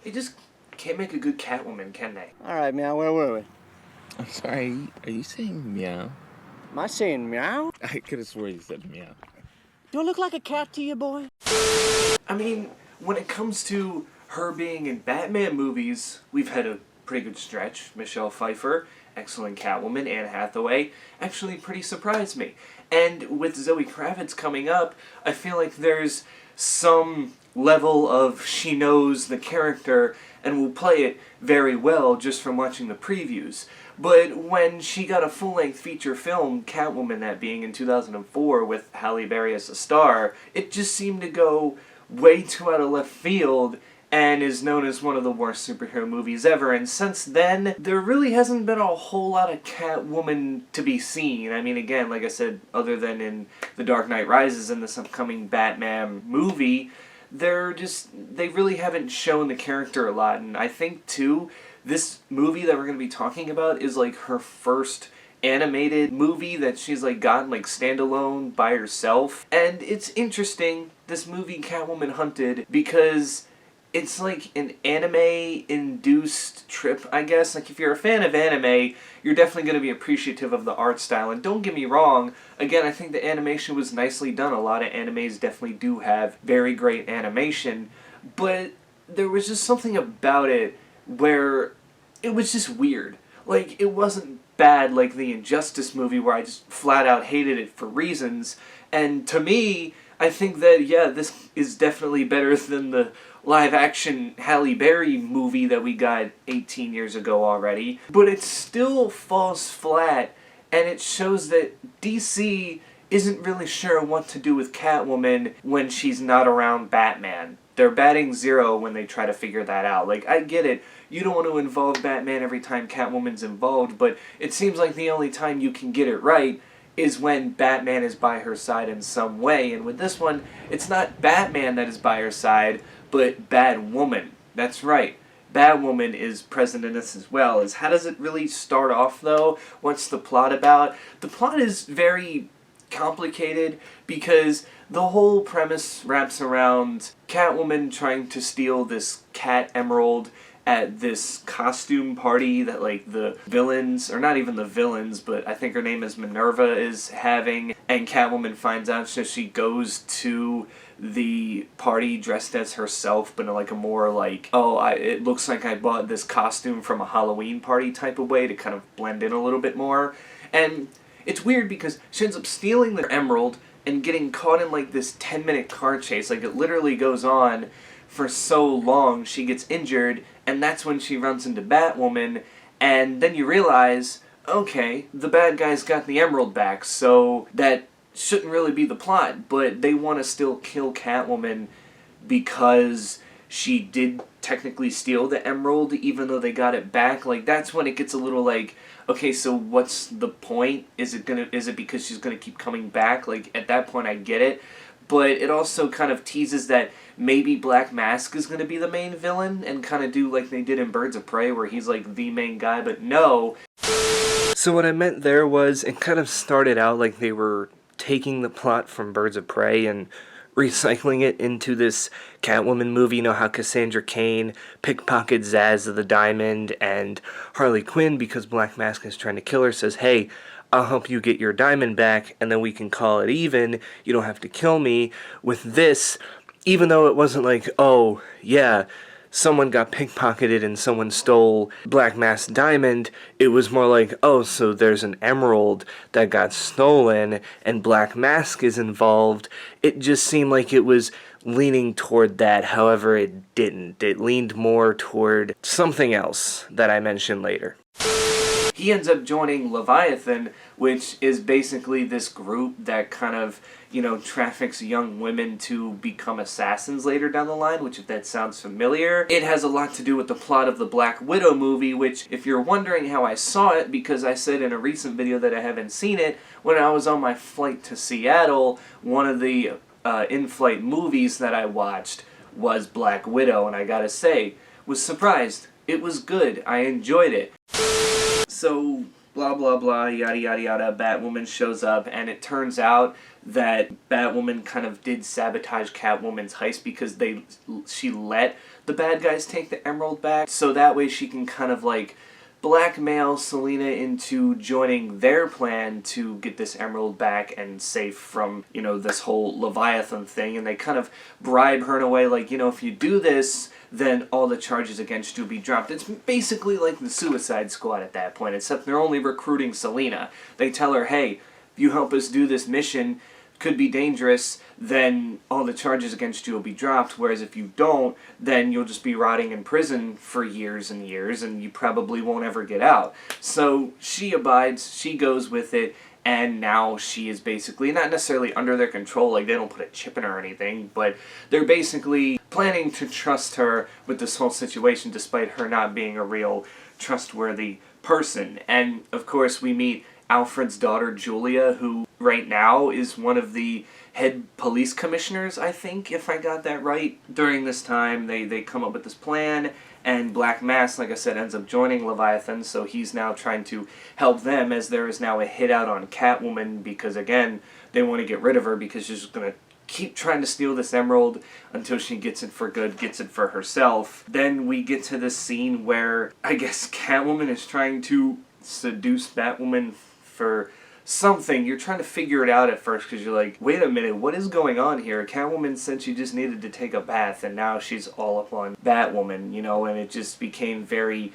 They just can't make a good Catwoman, can they? Alright, meow, where were we? I'm sorry, are you saying meow? Am I saying meow? I could have sworn you said meow. Do I look like a cat to you, boy? I mean, when it comes to her being in Batman movies, we've had a pretty good stretch. Michelle Pfeiffer, excellent Catwoman, Anne Hathaway, actually pretty surprised me. And with Zoe Kravitz coming up, I feel like there's some level of she knows the character and will play it very well just from watching the previews. But when she got a full-length feature film, Catwoman that being in 2004 with Halle Berry as a star, it just seemed to go way too out of left field and is known as one of the worst superhero movies ever. And since then, there really hasn't been a whole lot of Catwoman to be seen. I mean, again, like I said, other than in The Dark Knight Rises and this upcoming Batman movie, they really haven't shown the character a lot. And I think, too, this movie that we're going to be talking about is like her first animated movie that she's like gotten like standalone by herself. And it's interesting, this movie Catwoman Hunted, because it's like an anime-induced trip, I guess. Like, if you're a fan of anime, you're definitely going to be appreciative of the art style. And don't get me wrong, again, I think the animation was nicely done. A lot of animes definitely do have very great animation. But there was just something about it where it was just weird. Like, it wasn't bad like the Injustice movie where I just flat out hated it for reasons. And to me, I think that, yeah, this is definitely better than the live-action Halle Berry movie that we got 18 years ago already. But it still falls flat, and it shows that DC isn't really sure what to do with Catwoman when she's not around Batman. They're batting zero when they try to figure that out. Like, I get it. You don't want to involve Batman every time Catwoman's involved, but it seems like the only time you can get it right is when Batman is by her side in some way. And with this one, it's not Batman that is by her side, but Batwoman. That's right. Batwoman is present in this as well. How does it really start off, though? What's the plot about? The plot is very complicated because the whole premise wraps around Catwoman trying to steal this cat emerald at this costume party that, like, the villains, or not even the villains, but I think her name is Minerva, is having, and Catwoman finds out, so she goes to the party dressed as herself, but in like a more like, it looks like I bought this costume from a Halloween party type of way to kind of blend in a little bit more. And it's weird because she ends up stealing the emerald and getting caught in like this 10-minute car chase. Like, it literally goes on for so long, she gets injured, and that's when she runs into Batwoman, and then you realize, okay, the bad guy's got the emerald back, so that shouldn't really be the plot, but they want to still kill Catwoman because she did technically steal the emerald, even though they got it back. Like, that's when it gets a little like, okay, so what's the point? Is it because she's gonna keep coming back? Like, at that point, I get it. But it also kind of teases that maybe Black Mask is going to be the main villain and kind of do like they did in Birds of Prey where he's like the main guy, but no. So what I meant there was it kind of started out like they were taking the plot from Birds of Prey and recycling it into this Catwoman movie. You know how Cassandra Cain pickpockets Zaz of the Diamond, and Harley Quinn, because Black Mask is trying to kill her, says, hey, I'll help you get your diamond back, and then we can call it even. You don't have to kill me. With this, even though it wasn't like, oh, yeah, someone got pickpocketed and someone stole Black Mask's diamond, it was more like, oh, so there's an emerald that got stolen and Black Mask is involved. It just seemed like it was leaning toward that. However, it didn't. It leaned more toward something else that I mention later. He ends up joining Leviathan, which is basically this group that kind of, traffics young women to become assassins later down the line, which, if that sounds familiar, it has a lot to do with the plot of the Black Widow movie, which, if you're wondering how I saw it, because I said in a recent video that I haven't seen it, when I was on my flight to Seattle, one of the in-flight movies that I watched was Black Widow, and I gotta say, was surprised. It was good. I enjoyed it. So, blah blah blah, yada yada yada. Batwoman shows up, and it turns out that Batwoman kind of did sabotage Catwoman's heist because she let the bad guys take the emerald back, so that way she can kind of like blackmail Selina into joining their plan to get this emerald back and safe from, this whole Leviathan thing. And they kind of bribe her in a way like, if you do this, then all the charges against you will be dropped. It's basically like the Suicide Squad at that point, except they're only recruiting Selina. They tell her, hey, if you help us do this mission, could be dangerous, then all the charges against you will be dropped, whereas if you don't, then you'll just be rotting in prison for years and years, and you probably won't ever get out. So she abides, she goes with it, and now she is basically not necessarily under their control, like they don't put a chip in her or anything, but they're basically planning to trust her with this whole situation despite her not being a real trustworthy person. And of course we meet Alfred's daughter Julia, who right now is one of the head police commissioners, I think, if I got that right. During this time, they come up with this plan, and Black Mass, like I said, ends up joining Leviathan, so he's now trying to help them, as there is now a hit out on Catwoman, because again, they want to get rid of her because she's going to keep trying to steal this emerald until she gets it for good, gets it for herself. Then we get to this scene where, I guess, Catwoman is trying to seduce Batwoman for something. You're trying to figure it out at first because you're like, wait a minute, what is going on here? Catwoman said she just needed to take a bath and now she's all up on Batwoman, and it just became very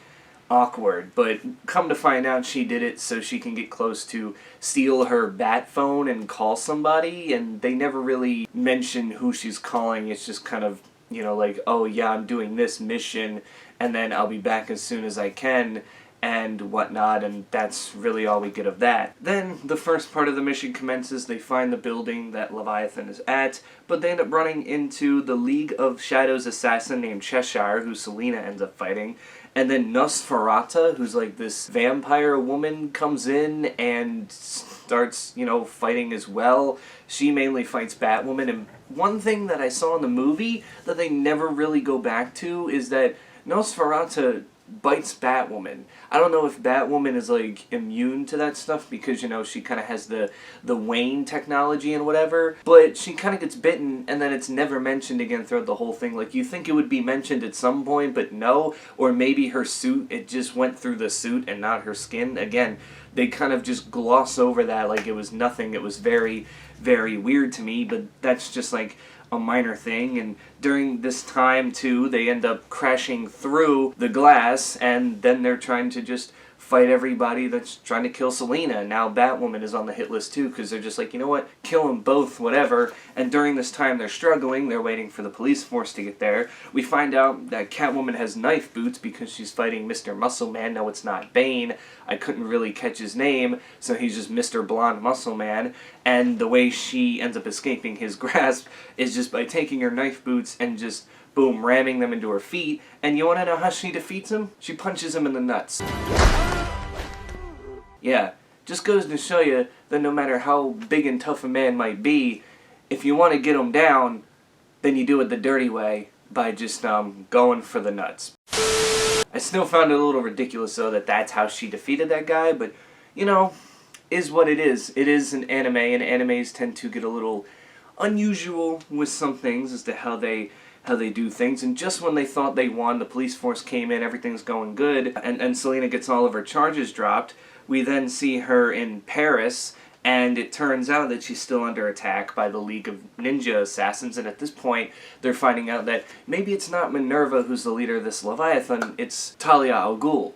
awkward. But come to find out, she did it so she can get close to steal her bat phone and call somebody, and they never really mention who she's calling. It's just kind of, like, oh yeah, I'm doing this mission and then I'll be back as soon as I can and whatnot, and that's really all we get of that. Then the first part of the mission commences. They find the building that Leviathan is at, but they end up running into the League of Shadows assassin named Cheshire, who Selina ends up fighting, and then Nosferatu, who's like this vampire woman, comes in and starts, fighting as well. She mainly fights Batwoman, and one thing that I saw in the movie that they never really go back to is that Nosferatu bites Batwoman. I don't know if Batwoman is like immune to that stuff because she kind of has the Wayne technology and whatever, but she kind of gets bitten and then it's never mentioned again throughout the whole thing. Like, you think it would be mentioned at some point, but no. Or maybe her suit, it just went through the suit and not her skin. Again, they kind of just gloss over that like it was nothing. It was very, very weird to me, but that's just like a minor thing. And during this time too, they end up crashing through the glass, and then they're trying to just fight everybody that's trying to kill Selina. Now Batwoman is on the hit list too, because they're just like, you know what, kill them both, whatever. And during this time they're struggling, they're waiting for the police force to get there. We find out that Catwoman has knife boots because she's fighting Mr. Muscle Man. No, it's not Bane. I couldn't really catch his name, so he's just Mr. Blonde Muscle Man. And the way she ends up escaping his grasp is just by taking her knife boots and just, boom, ramming them into her feet. And you want to know how she defeats him? She punches him in the nuts. Yeah, just goes to show you that no matter how big and tough a man might be, if you want to get him down, then you do it the dirty way by just going for the nuts. I still found it a little ridiculous though that that's how she defeated that guy, but is what it is. It is an anime, and animes tend to get a little unusual with some things as to how they do things. And just when they thought they won, the police force came in, everything's going good, and Selina gets all of her charges dropped. We then see her in Paris, and it turns out that she's still under attack by the League of Ninja Assassins, and at this point, they're finding out that maybe it's not Minerva who's the leader of this Leviathan, it's Talia al Ghul.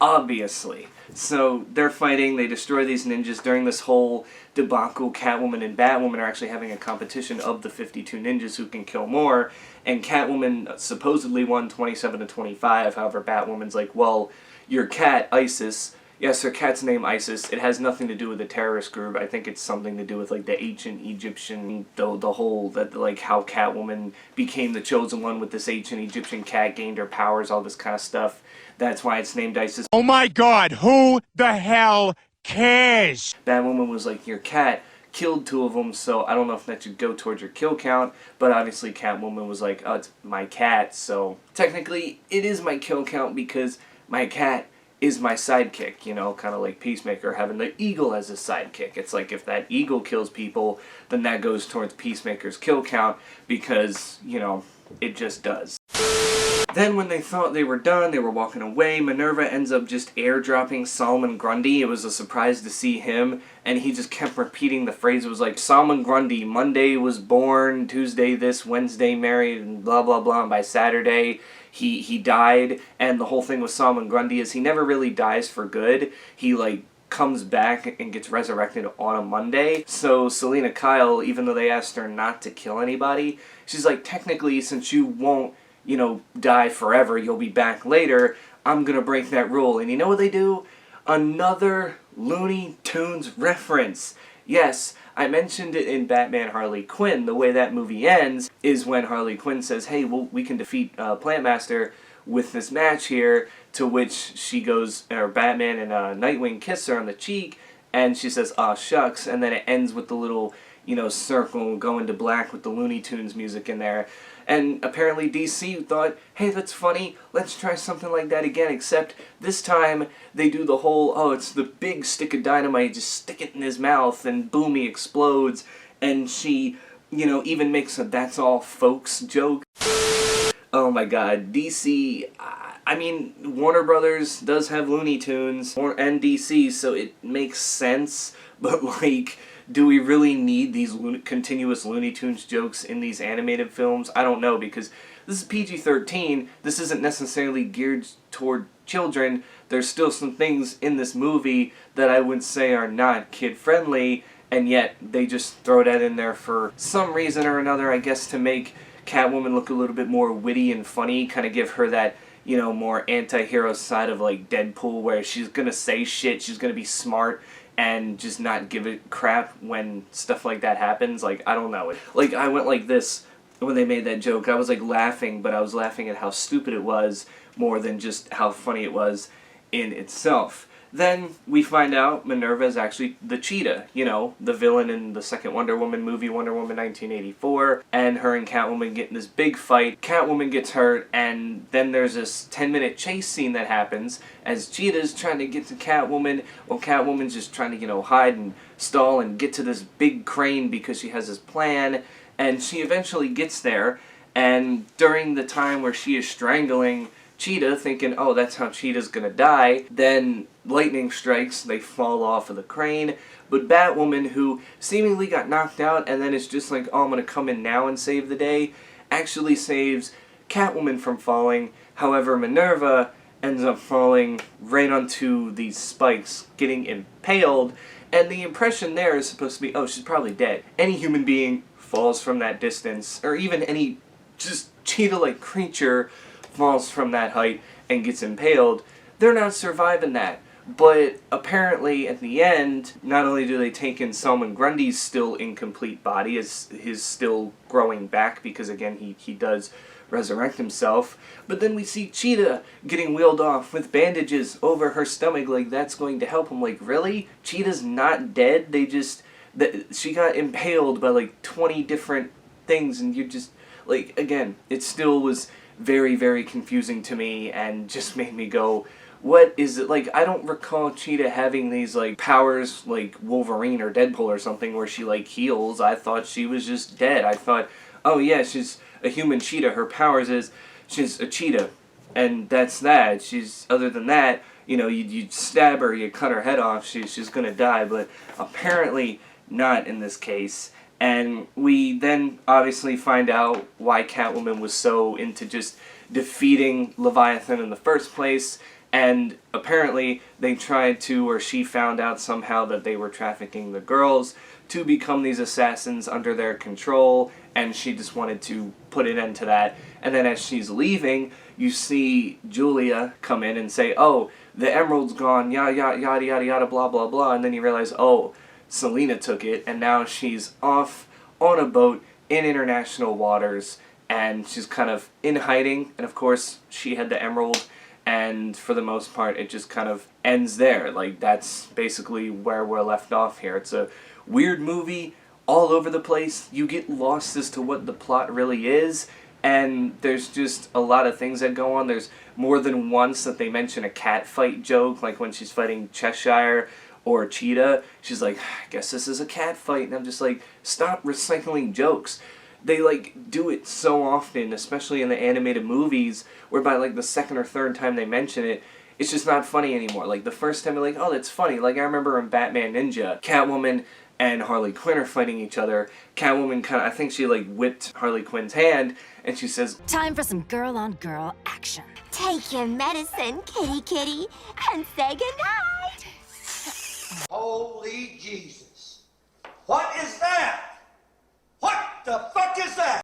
Obviously. So they're fighting, they destroy these ninjas. During this whole debacle, Catwoman and Batwoman are actually having a competition of the 52 ninjas who can kill more, and Catwoman supposedly won 27-25, however Batwoman's like, well, your cat, Isis, yes, her cat's name Isis, it has nothing to do with the terrorist group. I think it's something to do with like the ancient Egyptian, the whole, that like how Catwoman became the chosen one with this ancient Egyptian cat, gained her powers, all this kind of stuff. That's why it's named Isis. Oh my God, who the hell cares? Batwoman was like, your cat killed 2 of them, so I don't know if that should go towards your kill count, but obviously Catwoman was like, oh, it's my cat, so technically it is my kill count because my cat is my sidekick, you know, kind of like Peacemaker having the eagle as a sidekick. It's like if that eagle kills people, then that goes towards Peacemaker's kill count because, you know, it just does. Then when they thought they were done, they were walking away, Minerva ends up just airdropping Solomon Grundy. It was a surprise to see him, and he just kept repeating the phrase. It was like, Solomon Grundy, Monday was born, Tuesday this, Wednesday married, and blah blah blah, and by Saturday he died. And the whole thing with Solomon Grundy is he never really dies for good. He like comes back and gets resurrected on a Monday. So Selina Kyle, even though they asked her not to kill anybody, she's like, technically, since you won't, you know, die forever, you'll be back later, I'm gonna break that rule. And you know what they do? Another Looney Tunes reference. Yes, I mentioned it in Batman Harley Quinn. The way that movie ends is when Harley Quinn says, hey, well, we can defeat Plantmaster with this match here, to which she goes, or Batman and Nightwing kiss her on the cheek, and she says, aw shucks, and then it ends with the little, you know, circle going to black with the Looney Tunes music in there. And apparently DC thought, hey, that's funny, let's try something like that again, except this time they do the whole, oh, it's the big stick of dynamite, just stick it in his mouth, and boom, he explodes, and she, you know, even makes a that's all folks joke. Oh my god, DC, I mean, Warner Brothers does have Looney Tunes, and DC, so it makes sense, but like, do we really need these continuous Looney Tunes jokes in these animated films? I don't know, because this is PG-13, this isn't necessarily geared toward children. There's still some things in this movie that I would say are not kid-friendly, and yet they just throw that in there for some reason or another, I guess to make Catwoman look a little bit more witty and funny, kind of give her that, you know, more anti-hero side of like Deadpool, where she's gonna say shit, she's gonna be smart, and just not give a crap when stuff like that happens. Like, I don't know. Like, I went like this when they made that joke. I was like laughing, but I was laughing at how stupid it was more than just how funny it was in itself. Then we find out Minerva is actually the Cheetah, you know, the villain in the second Wonder Woman movie, Wonder Woman 1984, and her and Catwoman get in this big fight. Catwoman gets hurt, and then there's this 10-minute chase scene that happens as Cheetah's trying to get to Catwoman, while Catwoman's just trying to, you know, hide and stall and get to this big crane because she has this plan, and she eventually gets there, and during the time where she is strangling Cheetah, thinking, oh, that's how Cheetah's gonna die, then lightning strikes, they fall off of the crane, but Batwoman, who seemingly got knocked out and then is just like, oh, I'm gonna come in now and save the day, actually saves Catwoman from falling. However, Minerva ends up falling right onto these spikes, getting impaled, and the impression there is supposed to be, oh, she's probably dead. Any human being falls from that distance, or even any just cheetah-like creature falls from that height and gets impaled, they're not surviving that. But apparently at the end, not only do they take in Solomon Grundy's still incomplete body, as his still growing back, because again he does resurrect himself, but then we see Cheetah getting wheeled off with bandages over her stomach, like that's going to help him. Like, really? Cheetah's not dead? She got impaled by like 20 different things, and you just, like, again, it still was very, very confusing to me, and just made me go, what is it? Like, I don't recall Cheetah having these, like, powers like Wolverine or Deadpool or something where she, like, heals. I thought she was just dead. I thought, oh yeah, she's a human cheetah. Her powers is she's a cheetah, and that's that. She's, other than that, you know, you stab her, you cut her head off, she's gonna die, but apparently not in this case. And we then obviously find out why Catwoman was so into just defeating Leviathan in the first place, and apparently they tried to, or she found out somehow that they were trafficking the girls to become these assassins under their control, and she just wanted to put an end to that. And then as she's leaving, you see Julia come in and say, oh, the emerald's gone, yada yada yada yada yada, blah blah blah, and then you realize, oh, Selina took it, and now she's off on a boat in international waters, and she's kind of in hiding, and of course she had the emerald, and for the most part it just kind of ends there. Like, that's basically where we're left off here. It's a weird movie, all over the place. You get lost as to what the plot really is, and there's just a lot of things that go on. There's more than once that they mention a cat fight joke, like when she's fighting Cheshire or Cheetah. She's like, I guess this is a cat fight, and I'm just like, stop recycling jokes. They like do it so often, especially in the animated movies, where by like the second or third time they mention it, it's just not funny anymore. Like the first time you're like, oh, that's funny. Like I remember in Batman Ninja, Catwoman and Harley Quinn are fighting each other. Catwoman I think she like whipped Harley Quinn's hand, and she says, Time for some girl-on-girl action. Take your medicine, kitty kitty, and say goodnight. Holy Jesus. What is that? What the fuck is that?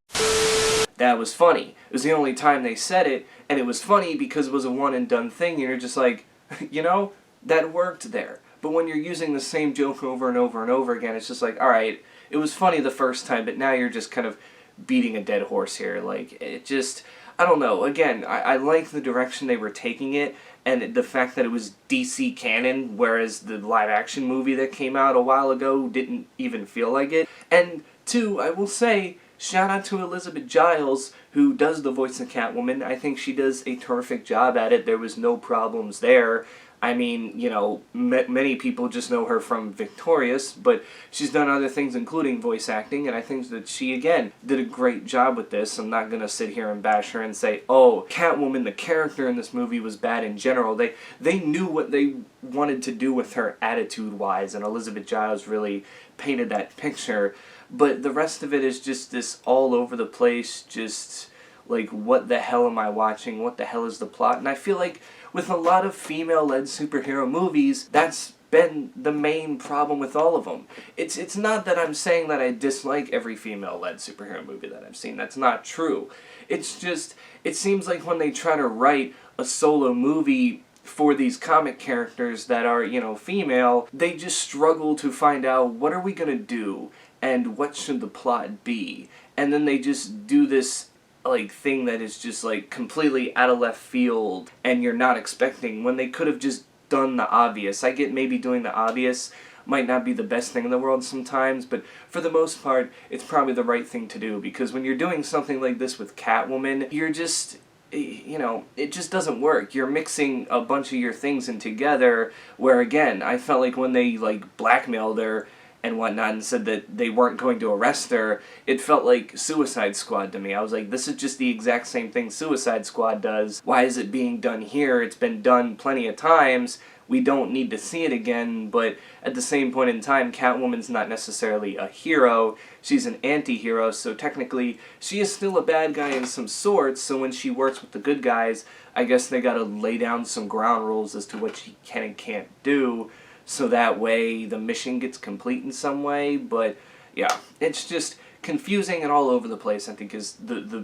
that was funny. It was the only time they said it, and it was funny because it was a one and done thing, and you're just like, you know, that worked there. But when you're using the same joke over and over and over again, it's just like, alright, it was funny the first time, but now you're just kind of beating a dead horse here. Like, it just, I don't know. Again, I like the direction they were taking it, and the fact that it was DC canon, whereas the live-action movie that came out a while ago didn't even feel like it. And two, I will say, shout out to Elizabeth Giles, who does the voice of Catwoman. I think she does a terrific job at it. There was no problems there. I mean, you know, many people just know her from Victorious, but she's done other things, including voice acting, and I think that she, again, did a great job with this. I'm not going to sit here and bash her and say, oh, Catwoman, the character in this movie, was bad in general. They knew what they wanted to do with her attitude-wise, and Elizabeth Giles really painted that picture. But the rest of it is just this all over the place, just like, what the hell am I watching? What the hell is the plot? And I feel like with a lot of female-led superhero movies, that's been the main problem with all of them. It's not that I'm saying that I dislike every female-led superhero movie that I've seen. That's not true. It's just, it seems like when they try to write a solo movie for these comic characters that are, you know, female, they just struggle to find out, what are we gonna do? And what should the plot be? And then they just do this like thing that is just like completely out of left field and you're not expecting, when they could have just done the obvious. I get maybe doing the obvious might not be the best thing in the world sometimes, but for the most part it's probably the right thing to do, because when you're doing something like this with Catwoman, you're just, you know, it just doesn't work. You're mixing a bunch of your things in together, where again, I felt like when they like blackmailed her and whatnot and said that they weren't going to arrest her, it felt like Suicide Squad to me. I was like, this is just the exact same thing Suicide Squad does. Why is it being done here? It's been done plenty of times. We don't need to see it again, but at the same point in time, Catwoman's not necessarily a hero. She's an anti-hero, so technically she is still a bad guy in some sorts, so when she works with the good guys, I guess they gotta lay down some ground rules as to what she can and can't do, so that way the mission gets complete in some way. But yeah, it's just confusing and all over the place, I think, is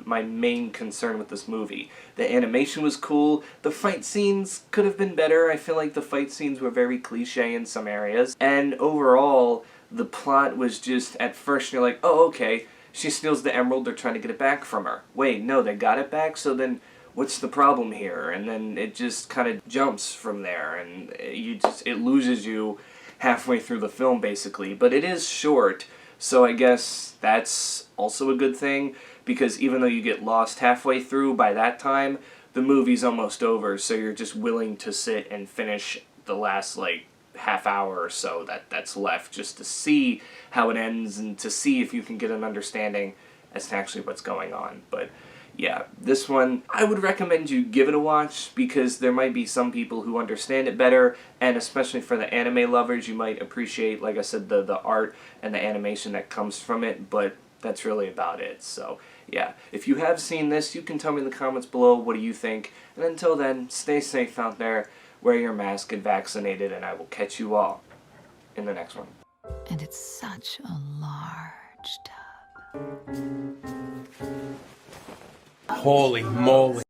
my main concern with this movie. The animation was cool. The fight scenes could have been better. I feel like the fight scenes were very cliche in some areas. And overall, the plot was just, at first you're like, oh, okay, she steals the emerald, they're trying to get it back from her. Wait, no, they got it back, so then what's the problem here? And then it just kind of jumps from there, and it loses you halfway through the film, basically. But it is short, so I guess that's also a good thing, because even though you get lost halfway through, by that time, the movie's almost over, so you're just willing to sit and finish the last, like, half hour or so that's left, just to see how it ends, and to see if you can get an understanding as to actually what's going on. But yeah, this one, I would recommend you give it a watch, because there might be some people who understand it better, and especially for the anime lovers, you might appreciate, like I said, the art and the animation that comes from it, but that's really about it. So yeah, if you have seen this, you can tell me in the comments below, what do you think? And until then, stay safe out there, wear your mask, get vaccinated, and I will catch you all in the next one. And it's such a large tub. Holy moly.